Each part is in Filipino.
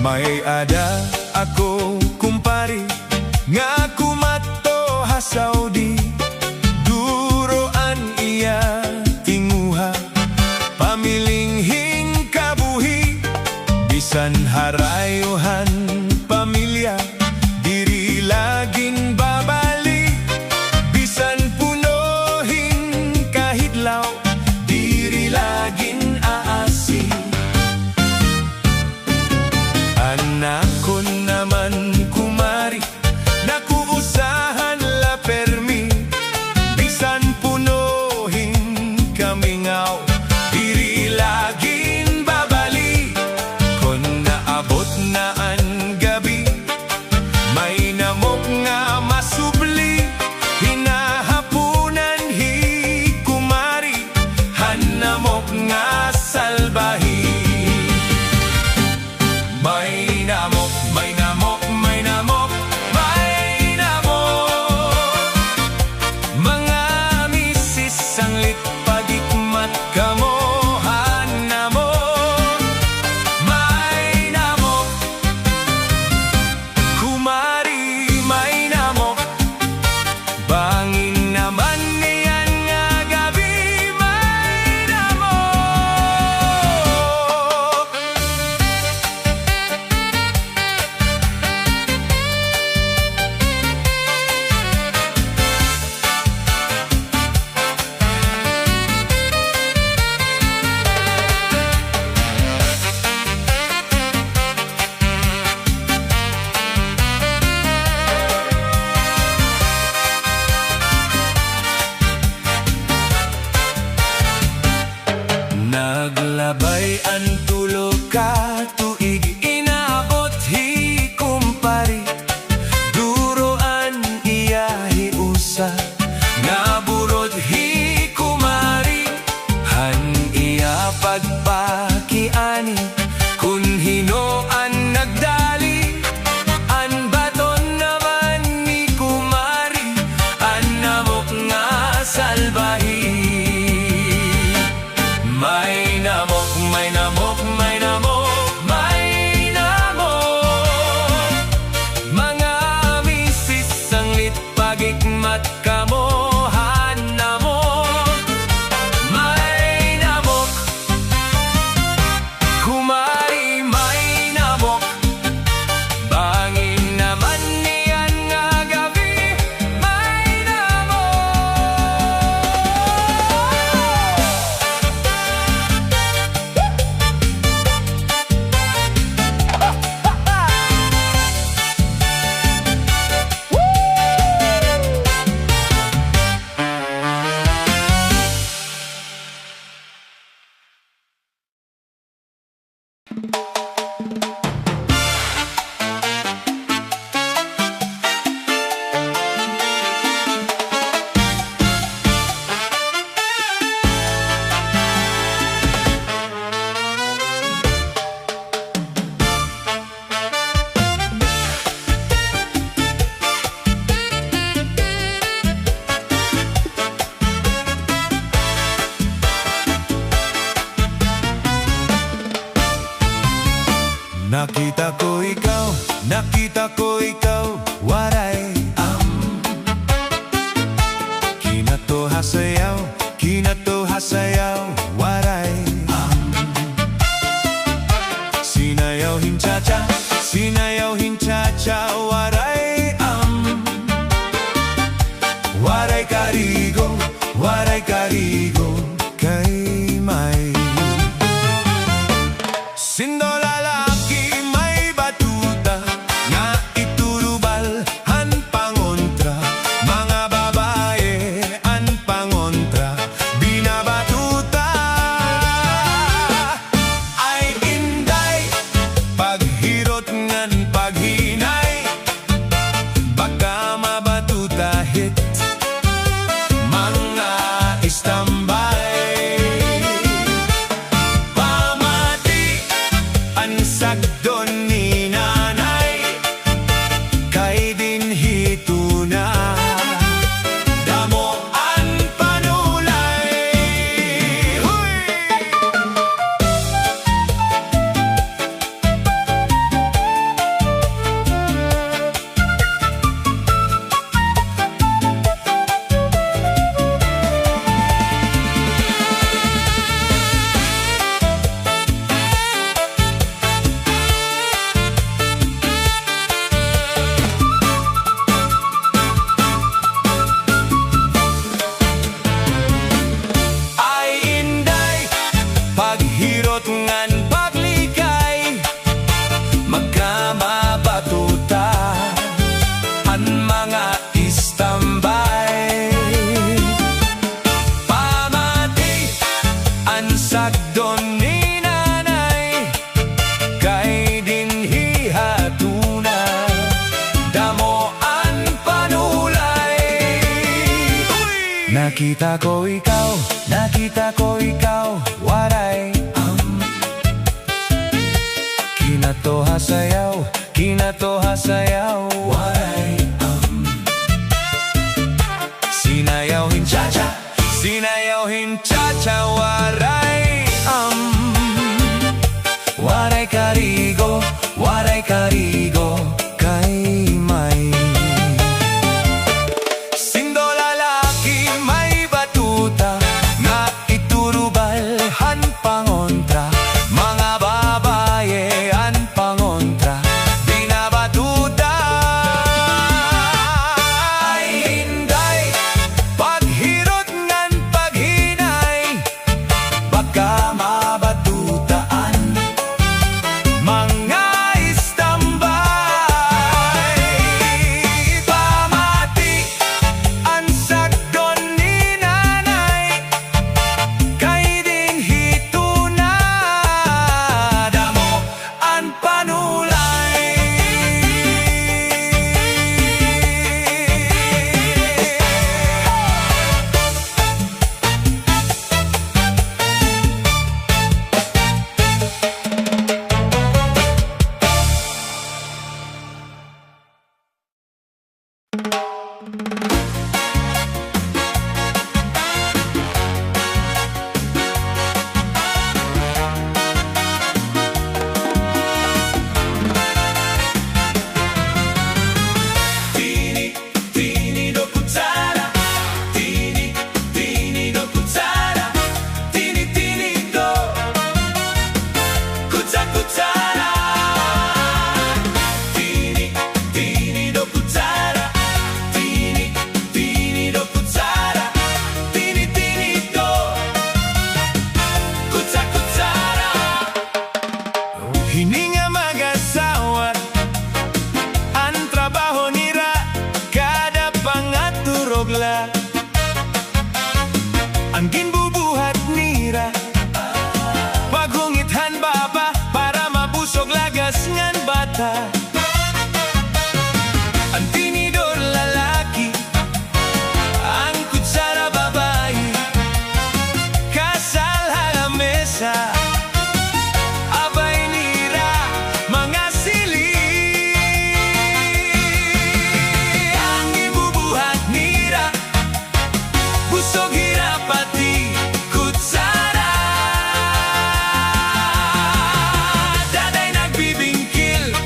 May ada ako kumpari nga kumato ha Saudi. Duroan iya tinguha pamilinghing kabuhi. Bisan harayuhan pamilya diri laging babali. Bisan punohin kahidlaw diri laging aasi. Anak ko naman kumari nakuusahan la permi. Bisan punohin kamingaw diri laging babali. Kon naabot na ang gabi may namok nga masubli. Hinahapunan hi kumari hanamok nga salbahi. May namok, may namok, may namok, may namok. Mga misis sanglit pagikmat kamo hanamok. May namok, kumari may namok. Bangin naman niyan nga gabi may namok. Naglabay ang tulog ka tuig inaabot hi kumpari. Duroan iya hiusa naburod hi kumari. Han iya pagpakiani kun hinoan nagdali. An baton naman ni kumari an namok nga salbahi. May namok, may namok, may namok, may namok. Mga misis sanglit pagikmat kamo hanamok. May namok, kumari may namok. Bangin naman niyan nga gabi may namok. Nakita ko ikaw, waray kinato hasayaw, waray sinayaw hinchacha, waray waray karigo, kay may sindo lalaki may batuta nga iturubal han pangontra. Mga babae an pangontra binabatuta. Ay inday paghirot ngan paghinay baka mabatuta hit mga istambay. Pamati ang nakita ko ikaw, waray kinatoha sayaw, waray sinayawhin cha-cha, waray waray karigo, kay may sindo lalaki may batuta nga iturubalhan pangontra, mga babaye an pangontra binabatuta. Ay hinday paghirot ngan paghinay, baka mabatutaan mga ang ginbubuhat nira paghungithan baba para mabusog lagas ngan bata. Ang tinidor lalaki, ang kutsara babae, kasal halamesa, abay nira mga sili. Ang ibubuhat nira busog hirap pati kutsara, daday nagbibingkil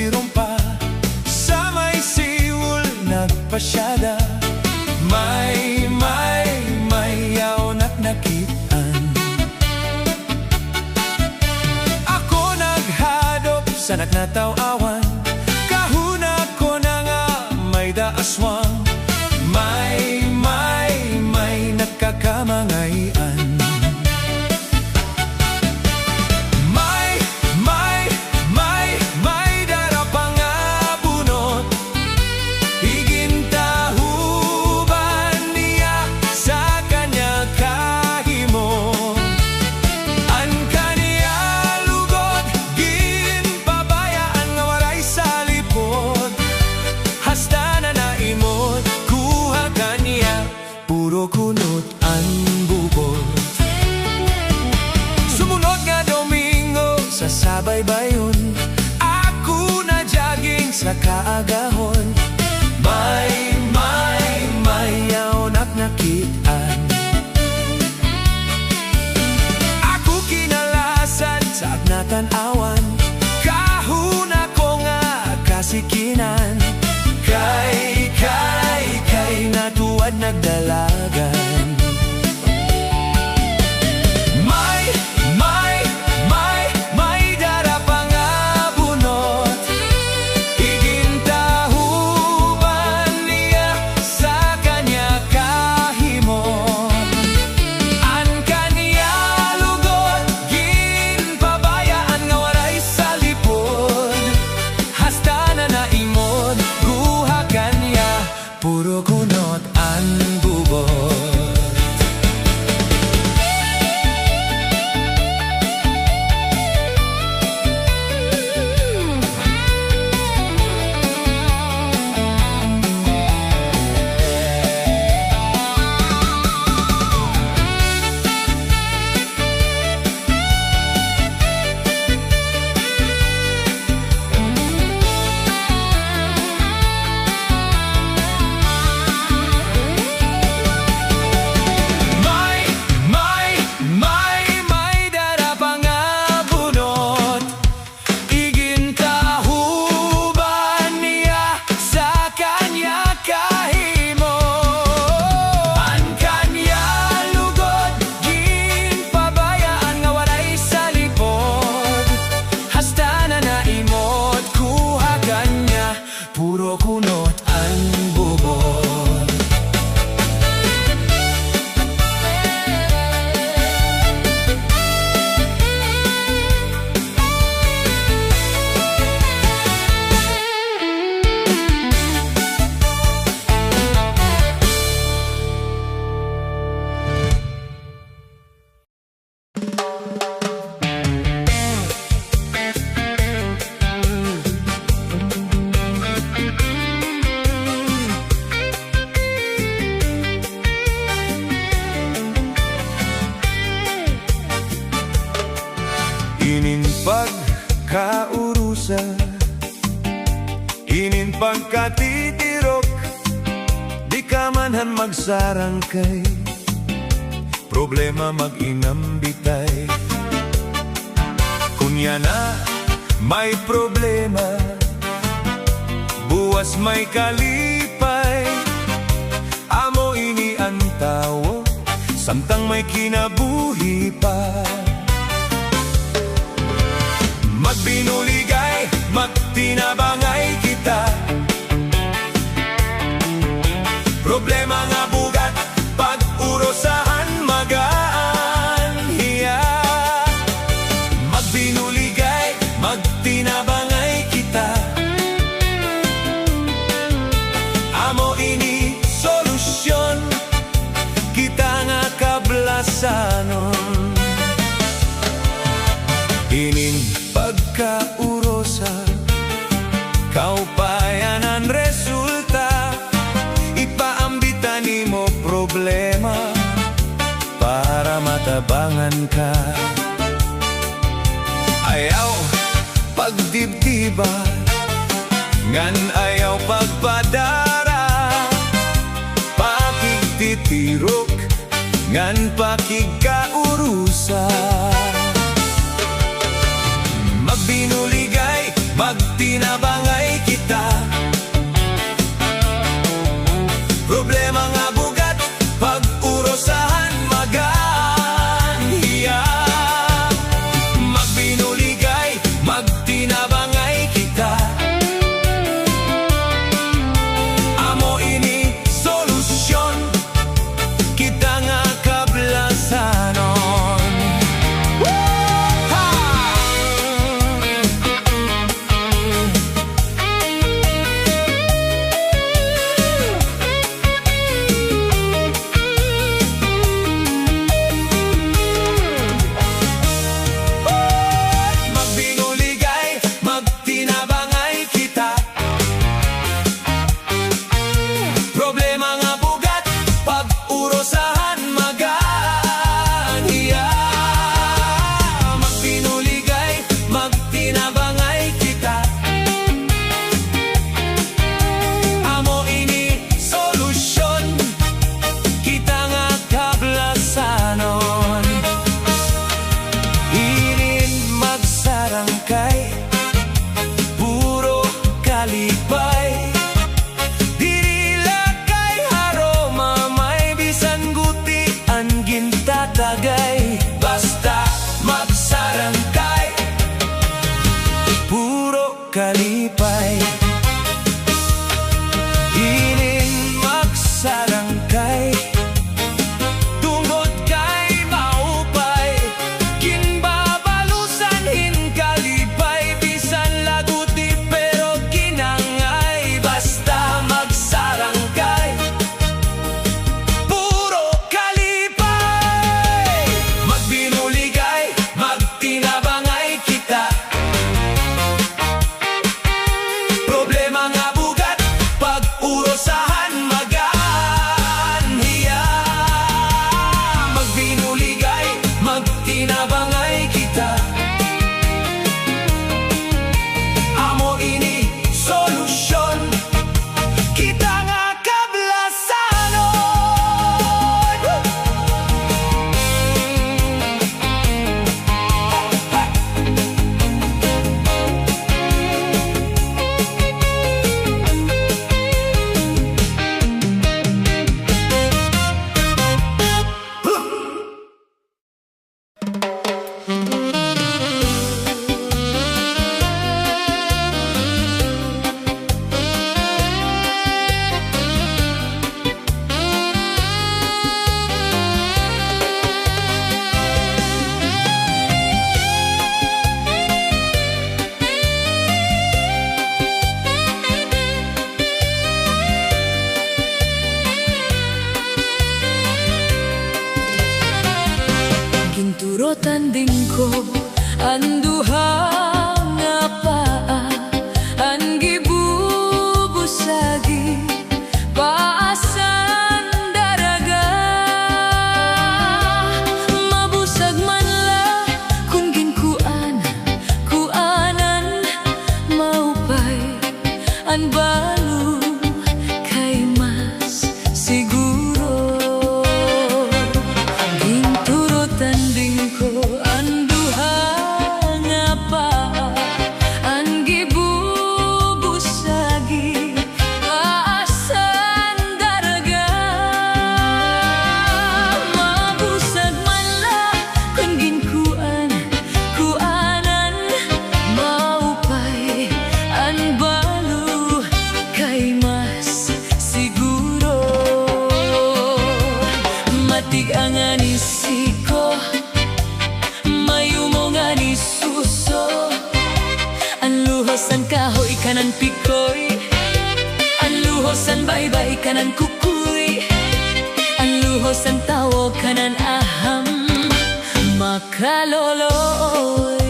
rumpa sa may siwol nagpasyada. May yaw nakitaan. Ako naghadop sa nagnataw-awan, kahuna ko na nga may daaswang. May nagkakamangayan. May darapang nga bunot, igintahuban niya sa kanya kahimot. An kaniya lugod, ginpabayaan nga waray sa lipod. Hasta na naimot, kuha kaniya, puro kunot ang bubot. Sumunod nga Domingo sa sabay-bayon, ako na jogging sa kaagahon. May yaw nakitaan. Ako kinalasan sa agnatan-awan, kahuna ko nga kasikinan. Kay natuwad nagdalagan. May darapang nga bunot, igintahuban niya sa kanya kahimot. An kaniya lugod, ginpabayaan nga waray sa lipod. Hasta na naimod, kuha kanya, puro kunot ang bubot. May darapang nga bunot, igintahuban niya sa kanya kahimot. An kanya lugod, ginpabayaan nga waray sa lipod. Hasta na naimot, kuha kanya, puro kunot ang bubot. Pagkaurusa, inin pagkatitirok, di ka manhan magsarangkay, problema mag-inambitay. Kunya na may problema, buwas may kalipay, amo ini ang tawo, samtang may kinabuhi pa. Magbinuligay, magtinabangay kita, problema nga bugat, pag-urosahan magaan hiya. Magbinuligay, magtinabangay kita, amo ini solusyon, kita nga kablasanon. Inin pagkaurosa, kaupayanan resulta, ipaambitan mo problema para matabangan ka. Ayaw pagdibdiba, ngan ayaw pagpadara, pakigtitirok, ngan pakigkaurusa. Magbinuligay, magtinabang kalipay. Dirila kay haroma may bisan guti ang gintatagay. Basta magsarangkay, puro kalipay. Ining magsarangkay, tungod kay maupay. Kinbabalusan hin kalipay, bisan laguti pero kinangay. Basta magsarangkay, puro kalipay. Magbinuligay, magtinabangay kita. Problema nga bugat, pag-urosahan maganhiya. Magbinuligay, magtinabangay kita. Amo ini solusyon, kita nga kablasanon. Ginturotan din ko ang duha nga paa, ang gibubusagi paasan daraga. Mabusag man la kung ginkuan kuanan, maupay ang balo kay mas siguro. Ginturotan din ko ang duha nga paa, ang gibubusagi paasan daraga. Mabusag man la kung ginkuan kuanan, maupay ang balo kay mas siguro. Matig ang anisiko, mayumo nga ni suso. Ang luhos ang kahoy kanan pikoy, ang luhos ang baybay kanan kukuy, ang luhos ang tawo kanan aham makaloloy.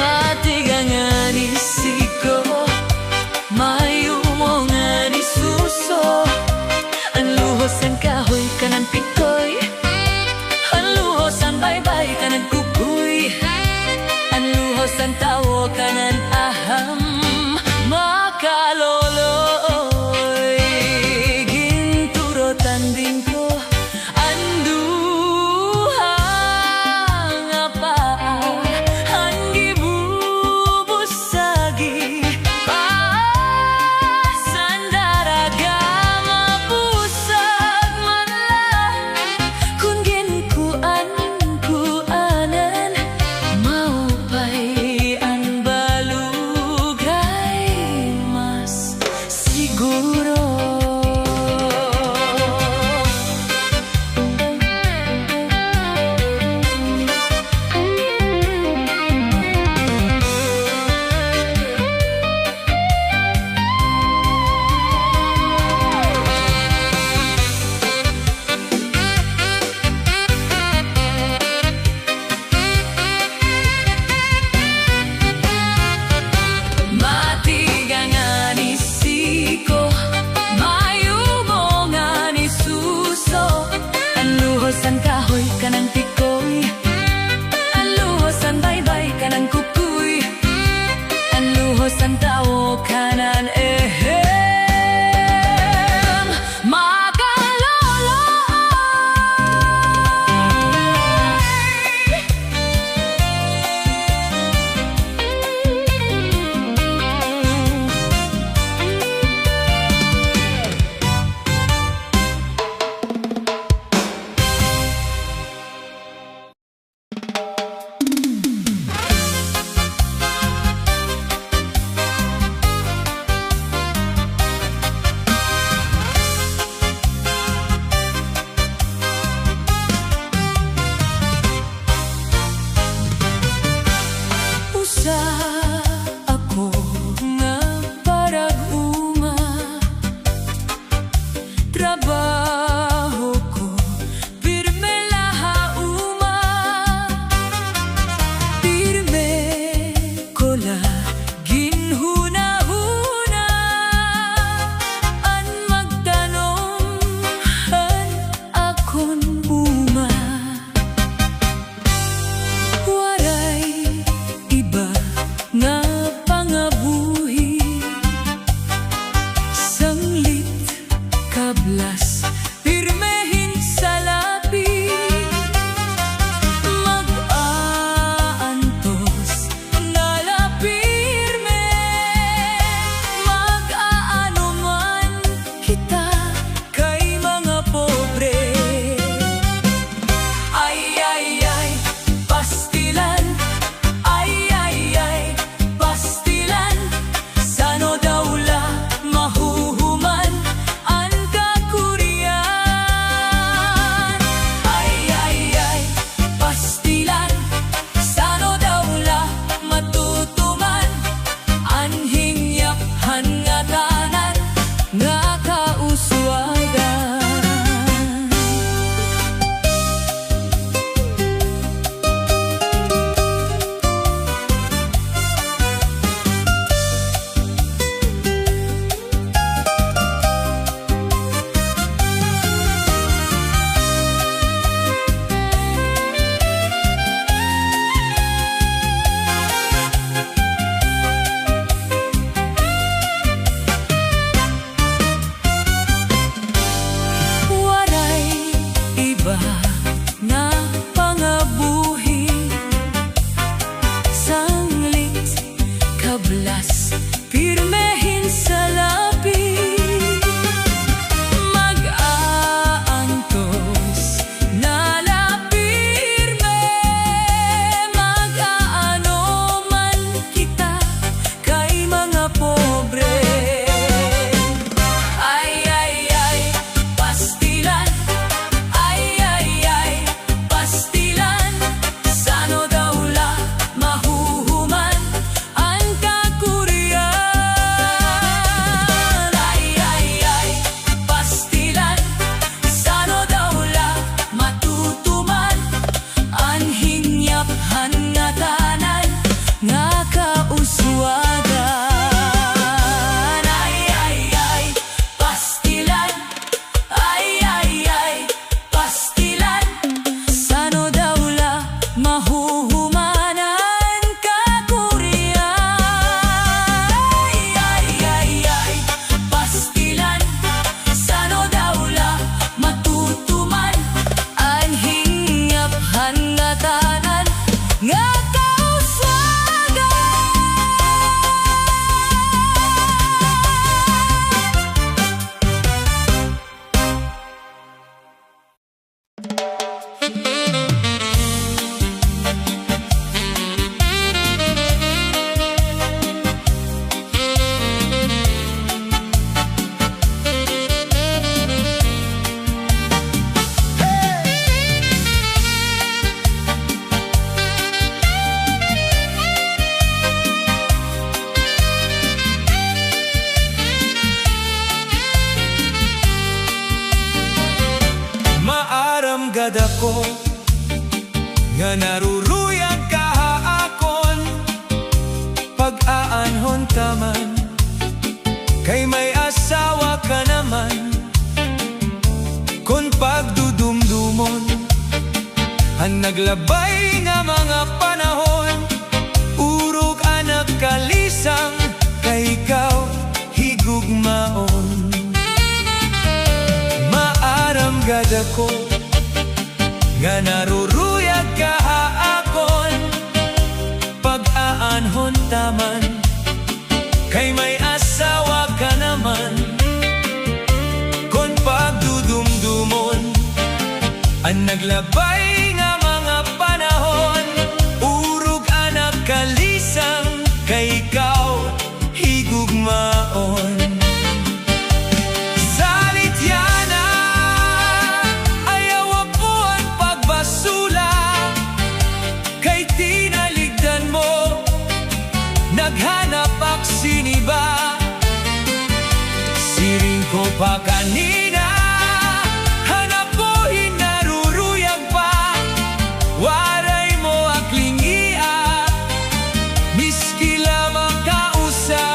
Matig ang anisiko, mayumo nga ni suso. Ang luhos ang kahoy kanan pikoy, ang luhos ang baybay kanan kukuy, ang luhos ang tawo kanan aham makaloloy. Ginturotan din ko ang duha nga paa, ang gibubusagi paasan daraga. Mabusag man la kung ginkuan kuanan, maupay ang balo ko nga naruruyag kahaakon pag-aanhon taman kay may asawa ka naman. Kung pagdudumdumon ang naglabay nga mga panahon, urog anak kalisang kay ikaw higugmaon. Maaram gad ako nga naruruyag kahaakon pag-aanhon taman kay may asawa ka naman. Kung pagdudumdumon ang naglabay nga mga panahon, urog anak kalisang kay ikaw higugmaon. Salityana, ayaw ako ang pagbasula kay tinaligdan mo, naghanap ak siniba. Siring ko pa kanina, hanap ko hinaruruyag pa, waray mo aklingia, miski lamang kausap.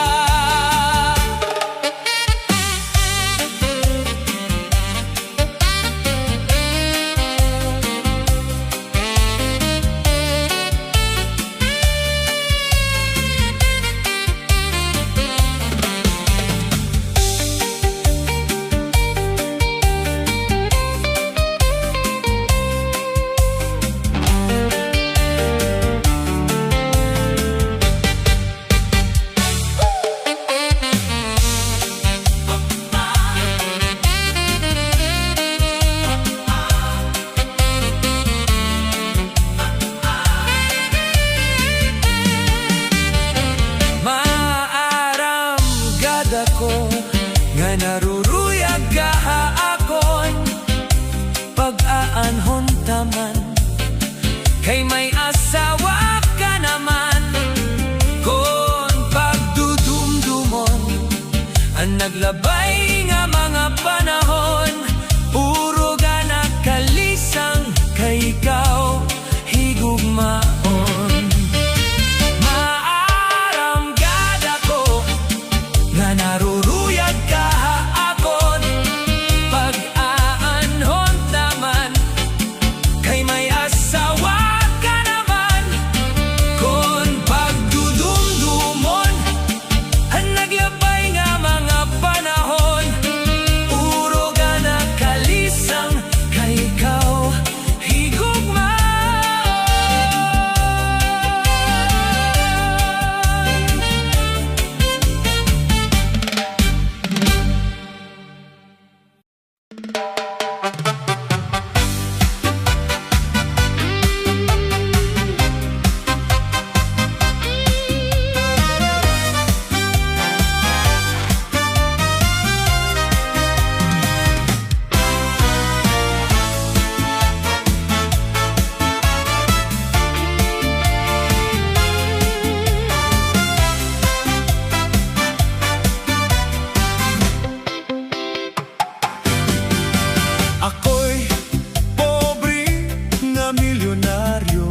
Ako nga naruruyag kahaakon pag-aanhon taman kay may asawa ka naman. Kung pagdudumdumon ang naglabay nga mga panahon, urog anak kalisang kay ikaw higugmaon. Naruruyag kahaakon pag-aanhon taman kay may asawa ka naman. Kung pagdudumdumon ang naglabay nga mga panahon, urog anak kalisang kay ikaw higugmaon. Ako'y pobre nga milyonaryo,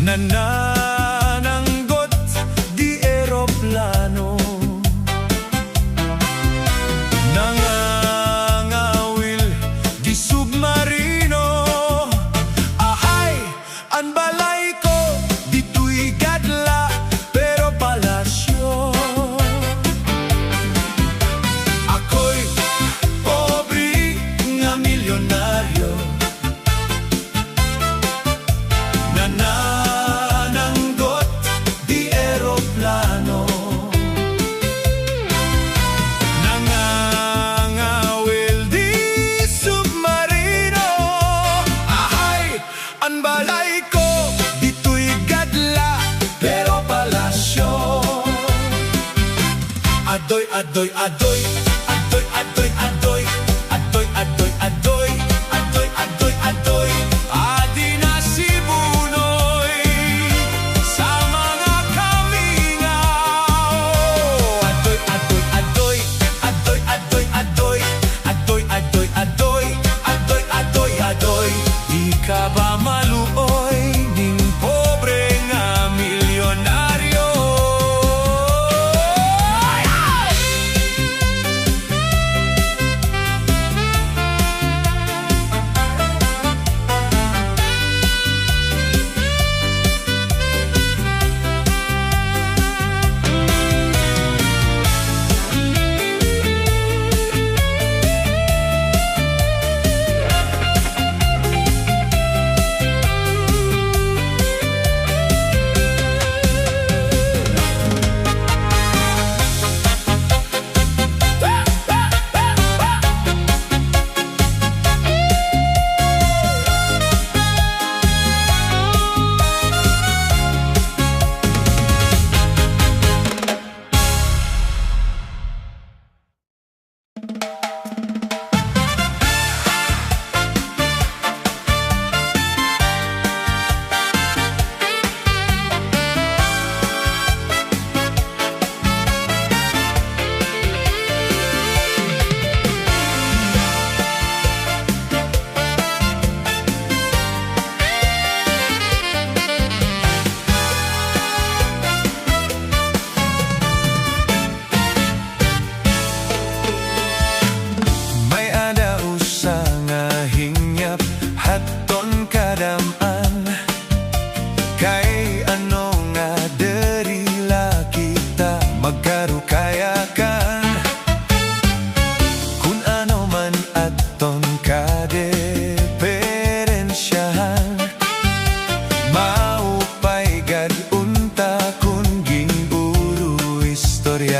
nanananggot di eroplano, nangangawil di submarino. Ahay, ang balay ko dito'y gadla pero palasyo. Ako'y pobre nga milyonaryo, nanananggot di eroplano, nangangawil di submarino. Ahay, ang balay ko dito'y gadla pero palasyo. Adoy, adoy, adoy, adoy, adoy, adoy, adoy, adoy, adoy, adoy, adoy, adoy, adi na si Bunoy sa mga kamingaw. Adoy, adoy, adoy, adoy, adoy, adoy, adoy, adoy, adoy,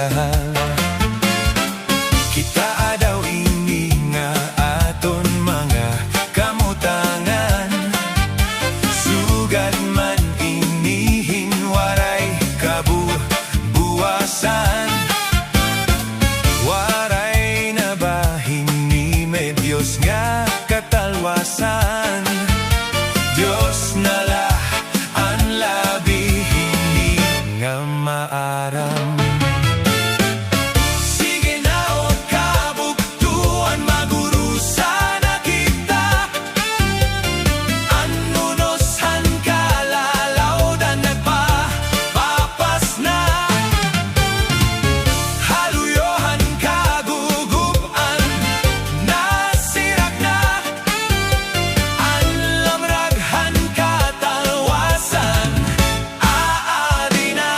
kasal. Kita adaw ini nga aton mga kamutangan, sugad man inihin waray kabubuasan. Waray na bahin ni may Diyos nga katalwasan. Diyos nala ang labi hindi nga maaram. Sige na o kabuktuan magurusan na kita, anunosan kalalawdan nagpapapas na, haluyohan kagugupan nasirak na, anlamraghan katalwasan aadi na.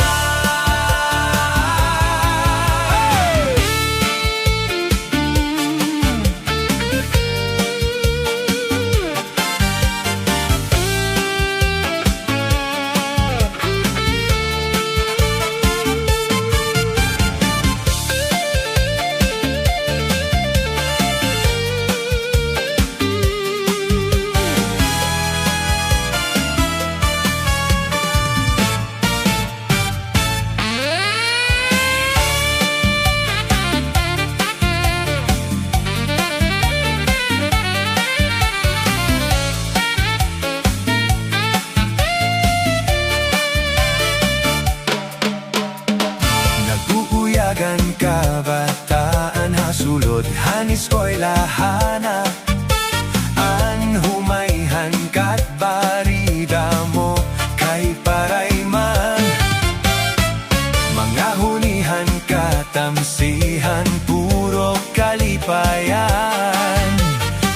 Naguuyagan kabataan hasulod hanis ko'y lahana, an humayhan kat barida mo kay parayman, mga hunihan katamsihan puro kalipayan,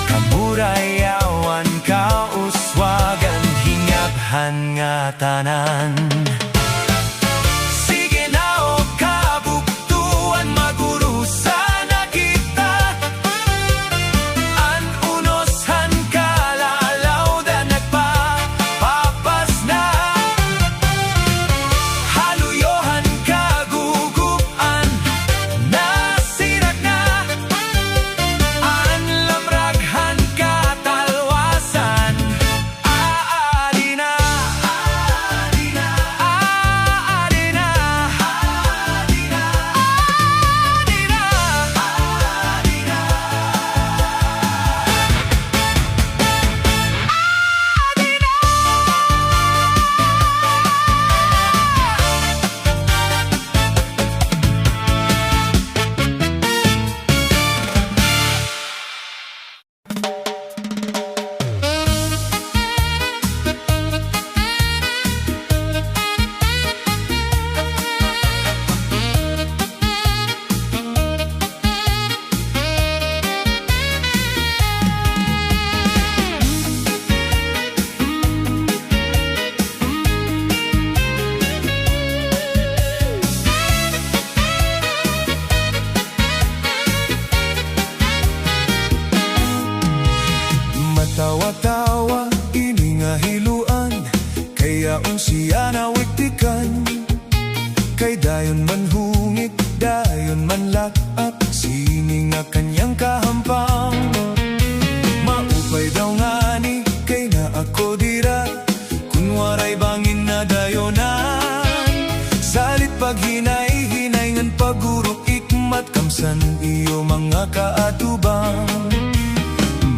kamurayawan kauswagan hingaphan nga tanan. Sige na o kabuktuan magurusan na kita, anunosan kalalawdan nagpapapas na, haluyohan kagugupan nasirak na, anlamraghan katalwasan aadi na. Aadi na, aadi na, aadi na, aadi na, aadi na. Matawa-tawa ini nga hiluan, kaya unsiya na wiktikan, kay dayon man hungit, dayon man lakap, sini nga kanyang kahampang. Maupay daw ngani, kay na ako dira, kunwaray bangin na dayonan, salit paghinay-hinay ngan pagurok ikmat, kamsan iyo mga kaatubang.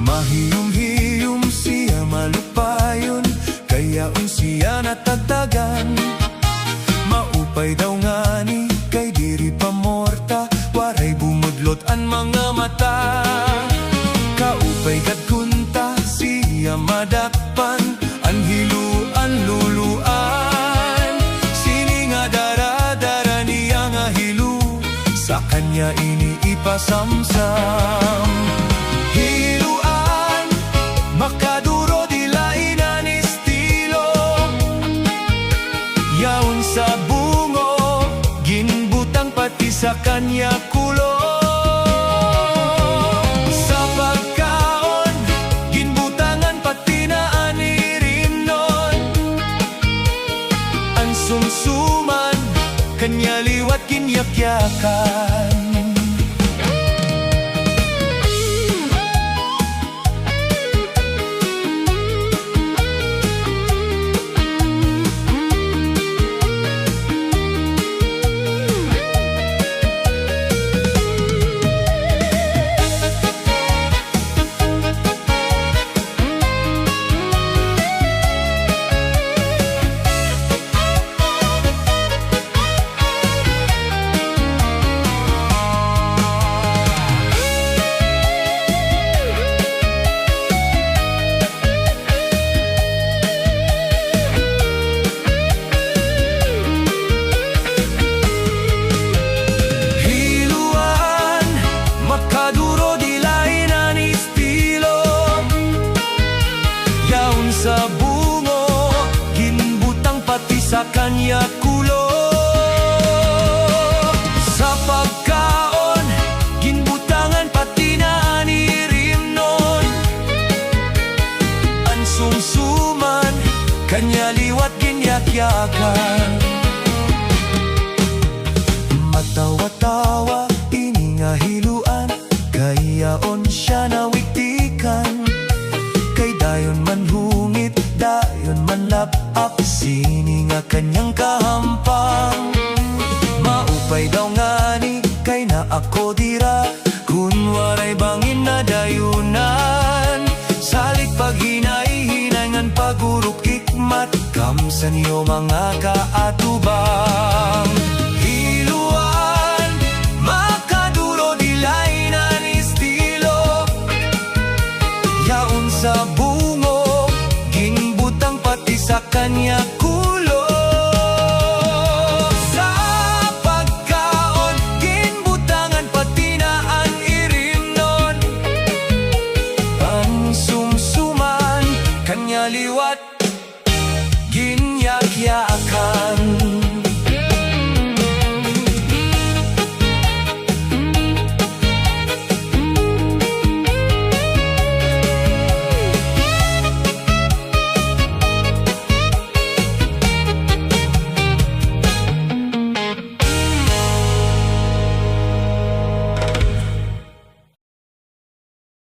Mahiyom-hiyom siya malupayon, kaya unsiya natagtagan. Maupay daw ngani, kay diri pamorta, waray bumudlot ang mga mata. Kaupay kat kunta, siya madakpan, ang hiluan luluan. Sini nga dara-dara niya nga hilu, sa kanya ini ipasamsam. Hiluan, makaduro dilain estilo, yaon sa bungo, ginbutang pati sa kanya kulo. Sa pagkaon, ginbutangan pati na anirin nun, ang sumsuman, kanya liwat kinyakya yakan. Sa bungo, ginbutang pati sa kanya kulo. Sa pagkaon, ginbutangan pati na anirimnon. Ang sumsuman, kanya liwat ginyakyakan. Matawa-tawa, iningahiluan, kayaon siya nawiktikan. Kay dayon man hungit, dayon man lapap, sini nga kanyang kahampang. Maupay daw ngani, kay na ako dira, kun waray bangin na dayunan. Salit paghinay-hinay ngan pagurok ikmat, kamsan yo mga kaatubang. Hiluan, makaduro dilay na ni estilo. Yaon sa bungo, ginbutang pati sa kanya